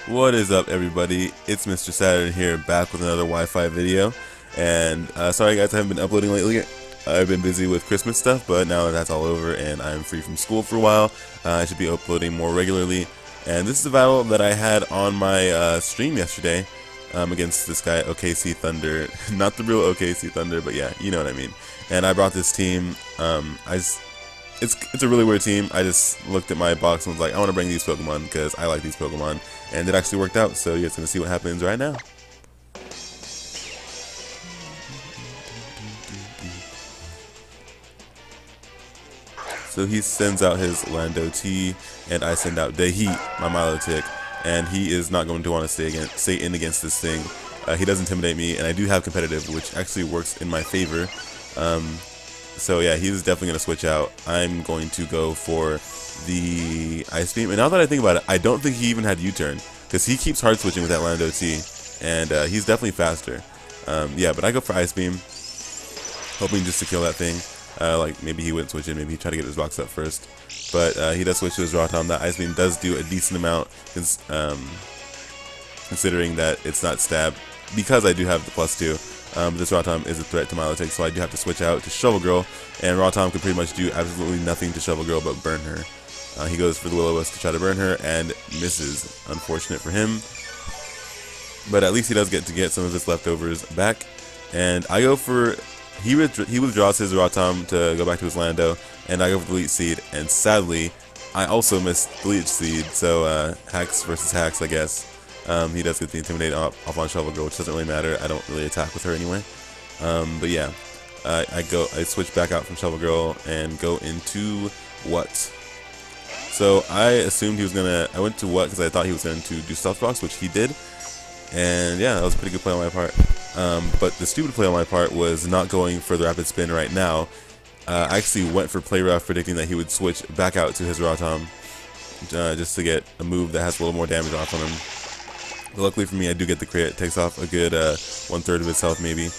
What is up, everybody? It's Mr. Saturn here, back with another Wi-Fi video. And sorry guys, I haven't been uploading lately. I've been busy with Christmas stuff, but now that that's all over and I'm free from school for a while, I should be uploading more regularly. And this is a battle that I had on my stream yesterday against this guy, OKCThunder. Not the real OKCThunder, but yeah, you know what I mean. And I brought this team. It's a really weird team. I just looked at my box and was like, I want to bring these Pokemon because I like these Pokemon, and it actually worked out. So you're just gonna see what happens right now. So he sends out his Lando T, and I send out Deheat, my Milotic, and he is not going to want to stay in against this thing. He does intimidate me, and I do have competitive, which actually works in my favor. So yeah, he's definitely going to switch out. I'm going to go for the Ice Beam. And now that I think about it, I don't think he even had U-turn, because he keeps hard switching with that Lando T, and he's definitely faster. Yeah, but I go for Ice Beam, hoping just to kill that thing. Like maybe he wouldn't switch in, maybe he'd try to get his box up first. But he does switch to his Rotom. That Ice Beam does do a decent amount, considering that it's not stab, because I do have the +2. This Rotom is a threat to Milotic, so I do have to switch out to Shovel Girl, and Rotom can pretty much do absolutely nothing to Shovel Girl but burn her. He goes for the Will-O-Wisp to try to burn her, and misses. Unfortunate for him. But at least he does get to get some of his leftovers back. And I go for... He withdraws his Rotom to go back to his Lando, and I go for the Leech Seed, and sadly, I also missed the Leech Seed, so Hacks versus Hacks, I guess. He does get the Intimidate off on Shovel Girl, which doesn't really matter. I don't really attack with her anyway. But yeah, I switch back out from Shovel Girl and go into What. So I assumed he was gonna. I went to What because I thought he was going to do Stealth Box, which he did. And yeah, that was a pretty good play on my part. But the stupid play on my part was not going for the Rapid Spin right now. I actually went for Play Rough, predicting that he would switch back out to his Rotom, just to get a move that has a little more damage off on him. But luckily for me, I do get the crit. It takes off a good 1/3 of his health maybe,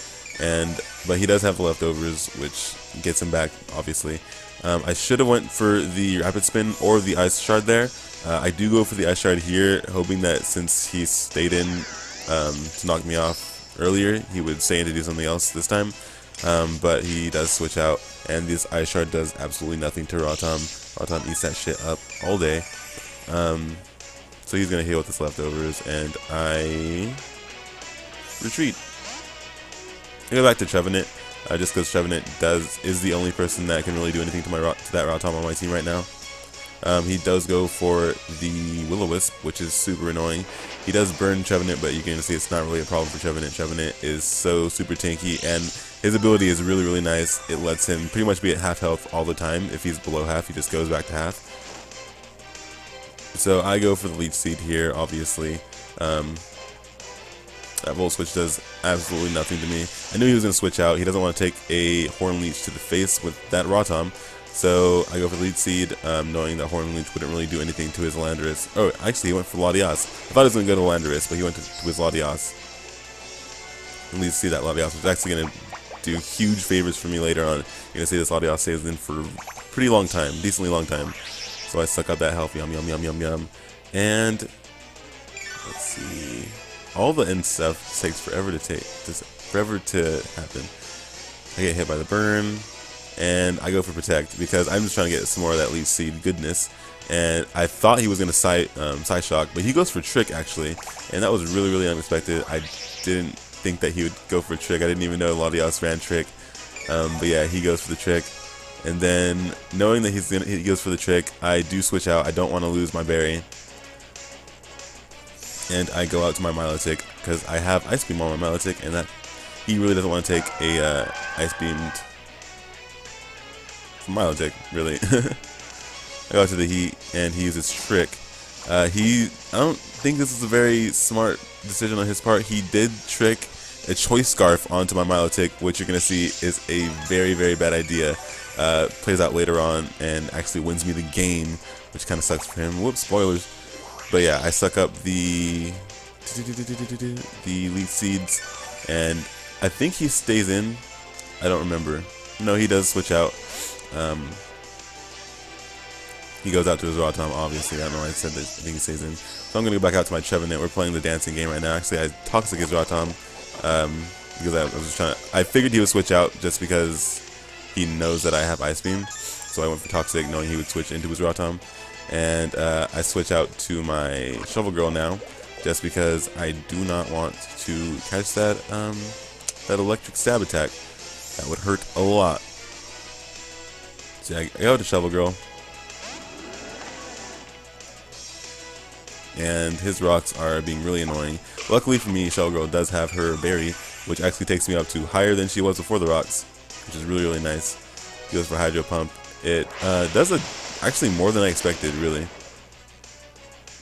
but he does have the leftovers, which gets him back obviously. I should have went for the Rapid Spin or the Ice Shard there. I do go for the Ice Shard here, hoping that since he stayed in to knock me off earlier, he would stay in to do something else this time. But he does switch out, and this Ice Shard does absolutely nothing to Rotom. Rotom eats that shit up all day. So he's going to heal with his leftovers, and I retreat. I go back to Trevenant, just because Trevenant is the only person that can really do anything to that Rotom on my team right now. He does go for the Will-O-Wisp, which is super annoying. He does burn Trevenant, but you can see it's not really a problem for Trevenant. Trevenant is so super tanky, and his ability is really, really nice. It lets him pretty much be at half health all the time. If he's below half, he just goes back to half. So I go for the Leech Seed here, obviously. That Volt Switch does absolutely nothing to me. I knew he was going to switch out. He doesn't want to take a Horn Leech to the face with that Rotom. So I go for Leech Seed, knowing that Horn Leech wouldn't really do anything to his Landorus. Oh, actually he went for Latias. I thought he was going to go to Landorus, but he went to his Latias. And Leech Seed that Latias, which is actually going to do huge favors for me later on. You're going to see this Latias stays in for a pretty long time, decently long time. So I suck out that health, yum, yum, yum, yum, yum. And let's see, all the end stuff takes forever to happen. I get hit by the burn, and I go for Protect because I'm just trying to get some more of that Leech Seed goodness. And I thought he was going to Side Shock, but he goes for Trick actually, and that was really, really unexpected. I didn't think that he would go for Trick. I didn't even know Latias ran Trick. But yeah, he goes for the Trick. And then, knowing that he goes for the Trick, I do switch out. I don't want to lose my berry. And I go out to my Milotic, because I have Ice Beam on my Milotic, and that he really doesn't want to take a Ice Beamed from Milotic, really. I go out to the Heat, and he uses Trick. I don't think this is a very smart decision on his part. He did trick a Choice Scarf onto my Milotic, which you're going to see is a very, very bad idea. Plays out later on and actually wins me the game, which kind of sucks for him. Whoops, spoilers. But yeah, I suck up the Leech Seeds, and I think he stays in. I don't remember. No, he does switch out. He goes out to his Rotom, obviously. I don't know why I said that. I think he stays in. So I'm going to go back out to my Trevenant. We're playing the dancing game right now. Actually, I Toxic his Rotom because I was just trying to... I figured he would switch out just because he knows that I have Ice Beam. So I went for Toxic knowing he would switch into his Rotom. And I switch out to my Shovel Girl now just because I do not want to catch that, that electric stab attack. That would hurt a lot. So I go to Shovel Girl. And his rocks are being really annoying. Luckily for me, Shovel Girl does have her berry, which actually takes me up to higher than she was before the rocks, which is really, really nice. He goes for Hydro Pump. It does actually more than I expected, really.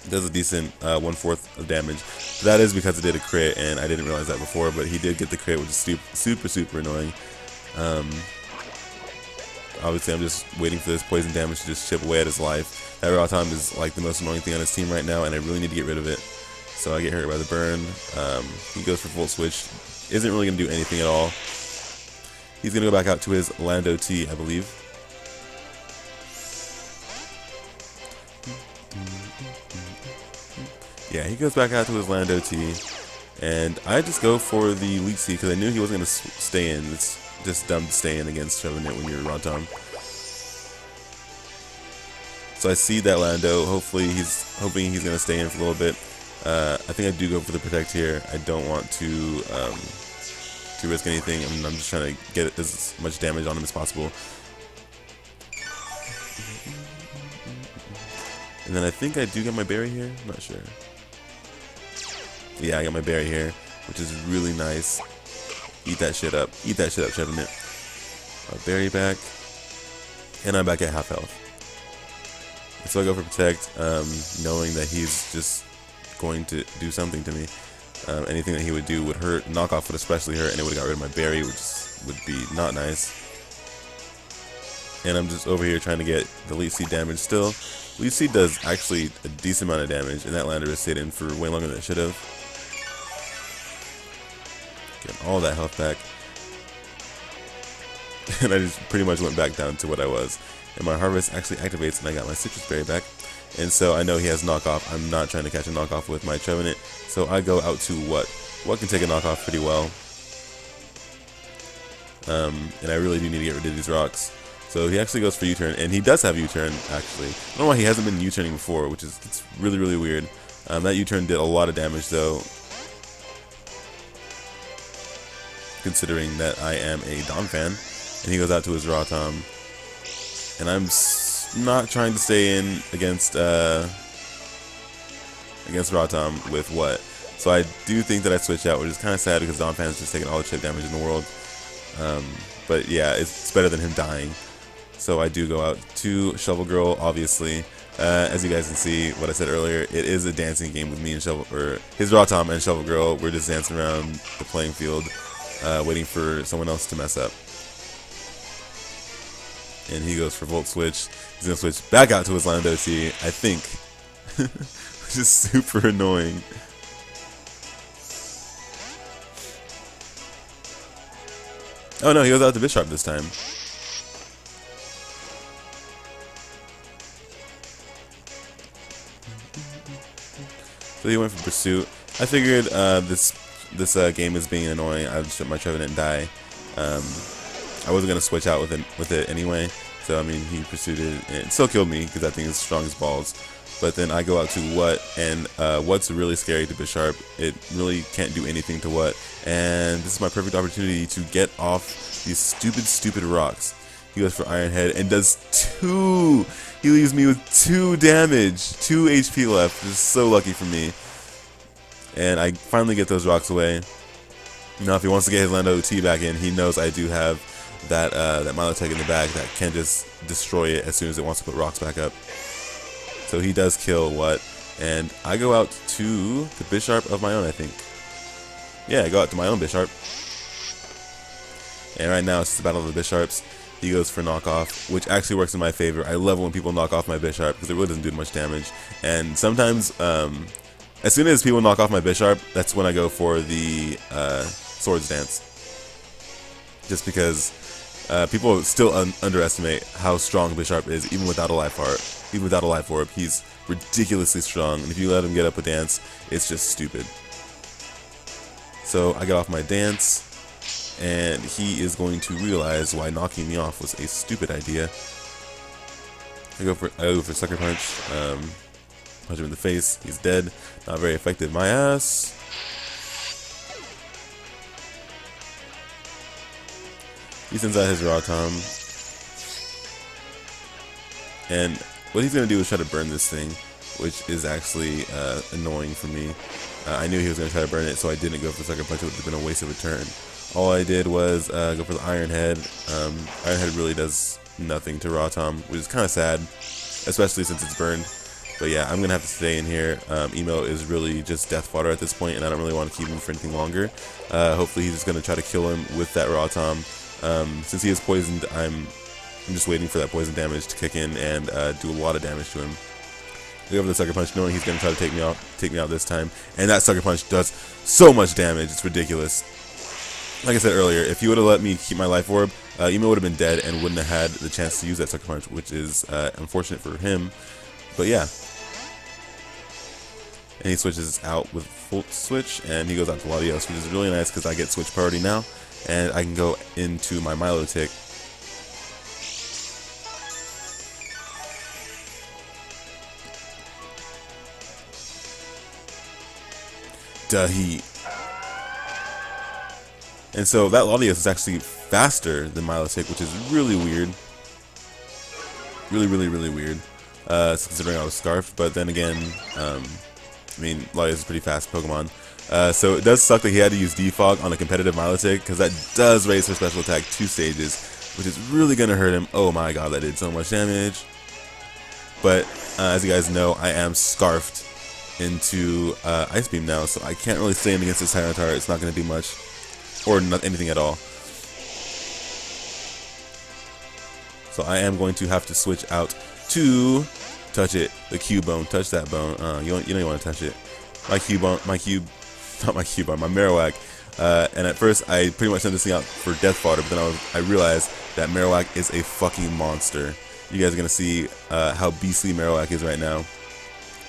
It does a decent 1/4 of damage. That is because it did a crit, and I didn't realize that before, but he did get the crit, which is super annoying. Obviously, I'm just waiting for this poison damage to just chip away at his life. That Rotom is like the most annoying thing on his team right now, and I really need to get rid of it. So I get hurt by the burn. He goes for Volt Switch. Isn't really going to do anything at all. He's going to go back out to his Lando T, I believe. Yeah, he goes back out to his Lando T. And I just go for the Leech Seed because I knew he wasn't going to stay in. It's just dumb to stay in against Trevenant when you're Rotom. So I see that Lando. Hopefully he's hoping he's going to stay in for a little bit. I think I do go for the Protect here. I don't want to risk anything. I'm just trying to get as much damage on him as possible. And then I think I do get my berry here. I'm not sure. Yeah, I got my berry here, which is really nice. Eat that shit up. Eat that shit up, Trevenant. Berry back. And I'm back at half health. So I go for Protect, knowing that he's just going to do something to me. Anything that he would do would hurt. Knockoff would especially hurt, and it would have got rid of my berry, which would be not nice. And I'm just over here trying to get the Leech Seed damage still. Leech Seed does actually a decent amount of damage, and that Lander has stayed in for way longer than it should have. Getting all that health back. And I just pretty much went back down to what I was. And my Harvest actually activates, and I got my Citrus Berry back. And so I know he has knockoff. I'm not trying to catch a knockoff with my Trevenant. So I go out to what? What can take a knockoff pretty well. And I really do need to get rid of these rocks. So he actually goes for U-turn, and he does have U-turn, actually. I don't know why he hasn't been U-turning before, which is it's really weird. That U-turn did a lot of damage, though, considering that I am a Dawn fan. And he goes out to his Rotom. And I'm not trying to stay in against Rotom with what. So I do think that I switch out, which is kind of sad because Dawn Fan's just taking all the chip damage in the world. But yeah, it's better than him dying. So I do go out to Shovel Girl, obviously. As you guys can see, what I said earlier, it is a dancing game with me and his Rotom and Shovel Girl. We're just dancing around the playing field, waiting for someone else to mess up. And he goes for Volt Switch. He's going to switch back out to his Lando T, I think. Which is super annoying. Oh no, he goes out to Bisharp this time. So he went for Pursuit. I figured this game is being annoying. I just let my Trevenant die. I wasn't gonna switch out with it anyway. So I mean, he pursued it, and it still killed me because that thing is strong as balls. But then I go out to What, and What's really scary to Bisharp. It really can't do anything to What, and this is my perfect opportunity to get off these stupid rocks. He goes for Iron Head and does 2. He leaves me with 2 damage, 2 HP left. Just so lucky for me. And I finally get those rocks away. Now, if he wants to get his Lando T back in, he knows I do have that Milotic in the bag that can just destroy it as soon as it wants to put rocks back up. So he does kill What, and I go out to the Bisharp of my own, I think. Yeah, I go out to my own Bisharp. And right now it's just a battle of the Bisharps. He goes for knockoff, which actually works in my favor. I love when people knock off my Bisharp because it really doesn't do much damage. And sometimes, as soon as people knock off my Bisharp, that's when I go for the Swords Dance. Just because People still underestimate how strong Bisharp is, even without a life orb. Even without a life orb, he's ridiculously strong, and if you let him get up a dance, it's just stupid. So I get off my dance, and he is going to realize why knocking me off was a stupid idea. I go for Sucker Punch, punch him in the face. He's dead. Not very effective. My ass. He sends out his Rotom, and what he's gonna do is try to burn this thing, which is actually annoying for me. I knew he was gonna try to burn it, so I didn't go for Sucker Punch. It would have been a waste of a turn. All I did was go for the Iron Head. Iron Head really does nothing to Rotom, which is kind of sad, especially since it's burned. But yeah, I'm going to have to stay in here. Emo is really just death fodder at this point, and I don't really want to keep him for anything longer. Hopefully he's just going to try to kill him with that Rotom. Since he is poisoned, I'm just waiting for that poison damage to kick in and do a lot of damage to him. I go for the Sucker Punch, knowing he's going to try to take me out this time. And that Sucker Punch does so much damage, it's ridiculous. Like I said earlier, if you would have let me keep my life orb, Emo would have been dead and wouldn't have had the chance to use that Sucker Punch, which is unfortunate for him. But yeah. And he switches out with Volt Switch, and he goes out to Latios, which is really nice because I get Switch priority now, and I can go into my Milotic. Heat. And so that Latios is actually faster than Milotic, which is really weird. Really weird. Considering I was Scarfed, but then again, I mean, Latios is a pretty fast Pokemon. So it does suck that he had to use Defog on a competitive Milotic, because that does raise her special attack 2 stages, which is really going to hurt him. Oh my god, that did so much damage. But as you guys know, I am Scarfed into Ice Beam now, so I can't really stand against this Tyranitar. It's not going to do much, or not anything at all. So I am going to have to switch out to touch it, the Cubone. Touch that bone. You don't want to touch it. My Cubone, my Marowak. And at first, I pretty much sent this thing out for death fodder, but then I realized that Marowak is a fucking monster. You guys are gonna see how beastly Marowak is right now.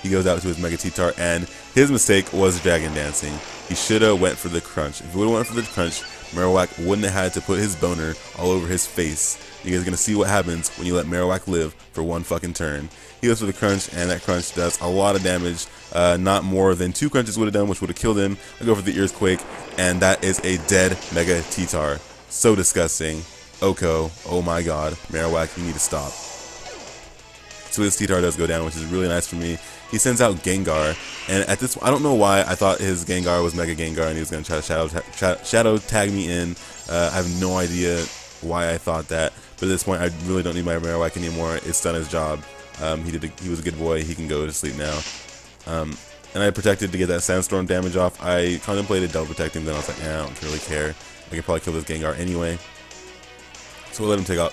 He goes out to his Mega T-Tar, and his mistake was Dragon Dancing. He shoulda went for the Crunch. If he would've went for the Crunch, Marowak wouldn't have had to put his boner all over his face. You guys are gonna see what happens when you let Marowak live for one fucking turn. He goes for the Crunch, and that Crunch does a lot of damage. Not more than 2 Crunches would have done, which would have killed him. I go for the Earthquake, and that is a dead Mega T-Tar. So disgusting. Oko, oh my god. Marowak, you need to stop. So his T-Tar does go down, which is really nice for me. He sends out Gengar, and at this, I don't know why I thought his Gengar was Mega Gengar, and he was going to try to shadow tag me in. I have no idea why I thought that, but at this point, I really don't need my Marowak anymore. It's done his job. He was a good boy. He can go to sleep now. And I protected to get that Sandstorm damage off. I contemplated double protecting, then I was like, I don't really care. I could probably kill this Gengar anyway. So I let him take out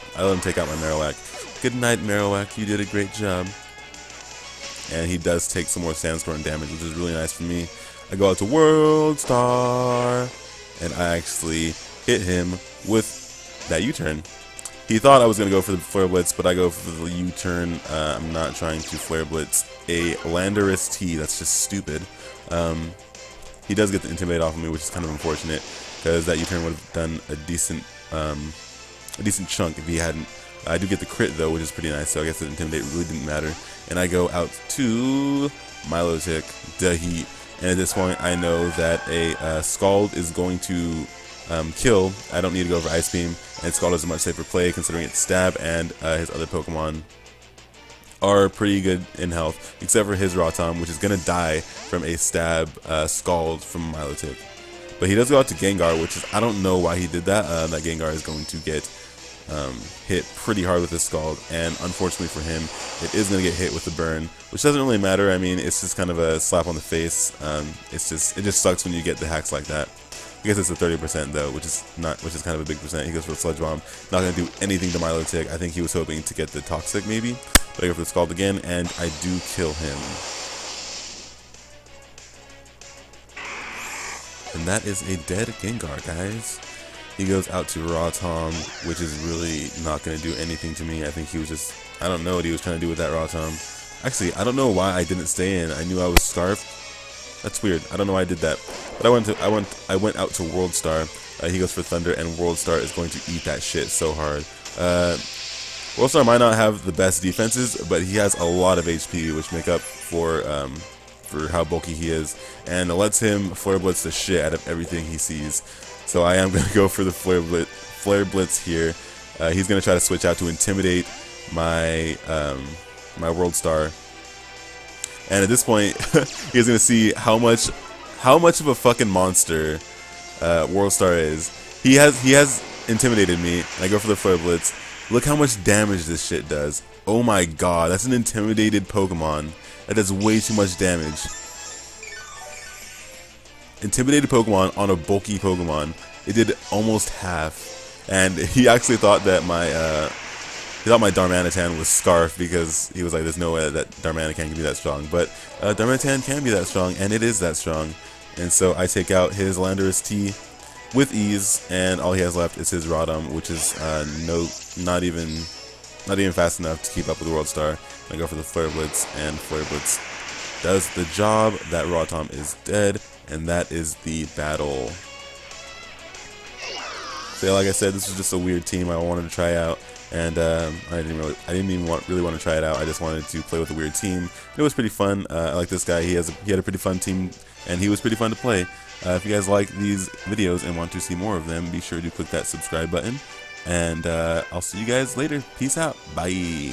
my Marowak. Good night, Marowak. You did a great job. And he does take some more Sandstorm damage, which is really nice for me. I go out to World Star, and I actually hit him with that U-turn. He thought I was going to go for the Flare Blitz, but I go for the U-turn. I'm not trying to Flare Blitz a Landorus T. That's just stupid. He does get the Intimidate off of me, which is kind of unfortunate, because that U-turn would have done a decent chunk if he hadn't. I do get the crit though, which is pretty nice, so I guess the Intimidate really didn't matter. And I go out to Milotic, Heat, and at this point I know that a Scald is going to kill. I don't need to go for Ice Beam, and Scald is a much safer play considering it's Stab, and his other Pokemon are pretty good in health, except for his Rotom, which is going to die from a Stab Scald from Milotic. But he does go out to Gengar, which is, I don't know why he did that. That Gengar is going to get hit pretty hard with this Scald, and unfortunately for him, it is going to get hit with the Burn, which doesn't really matter. I mean, it's just kind of a slap on the face. It just sucks when you get the hacks like that. I guess it's a 30% though, which is kind of a big percent. He goes for the Sludge Bomb, not going to do anything to Milotic. I think he was hoping to get the Toxic maybe, but I go for the Scald again, and I do kill him. And that is a dead Gengar, guys. He goes out to Raw Tom, which is really not going to do anything to me. I think he was just, I don't know what he was trying to do with that Raw Tom. Actually, I don't know why I didn't stay in. I knew I was scarfed. That's weird. I don't know why I did that. But I went out to World Star. He goes for Thunder, and World Star is going to eat that shit so hard. World Star might not have the best defenses, but he has a lot of HP, which make up for how bulky he is, and it lets him Flare Blitz the shit out of everything he sees. So I am going to go for the Flare Blitz here. He's going to try to switch out to intimidate my my World Star. And at this point, he's going to see how much of a fucking monster World Star is. He has intimidated me, and I go for the Flare Blitz. Look how much damage this shit does. Oh my god, that's an intimidated Pokemon. That does way too much damage. Intimidated Pokemon on a bulky Pokemon. It did almost half. And he actually thought that my Darmanitan was Scarf, because he was like, there's no way that Darmanitan can be that strong. But Darmanitan can be that strong, and it is that strong. And so I take out his Landorus T with ease, and all he has left is his Rotom, which is not even fast enough to keep up with World Star. I go for the Flare Blitz, and Flare Blitz does the job. That Rotom is dead, and that is the battle. So yeah, like I said, this was just a weird team I wanted to try out, and I didn't even really want to try it out. I just wanted to play with a weird team. It was pretty fun. I like this guy. He had a pretty fun team, and he was pretty fun to play. If you guys like these videos and want to see more of them, be sure to click that subscribe button. And I'll see you guys later. Peace out. Bye.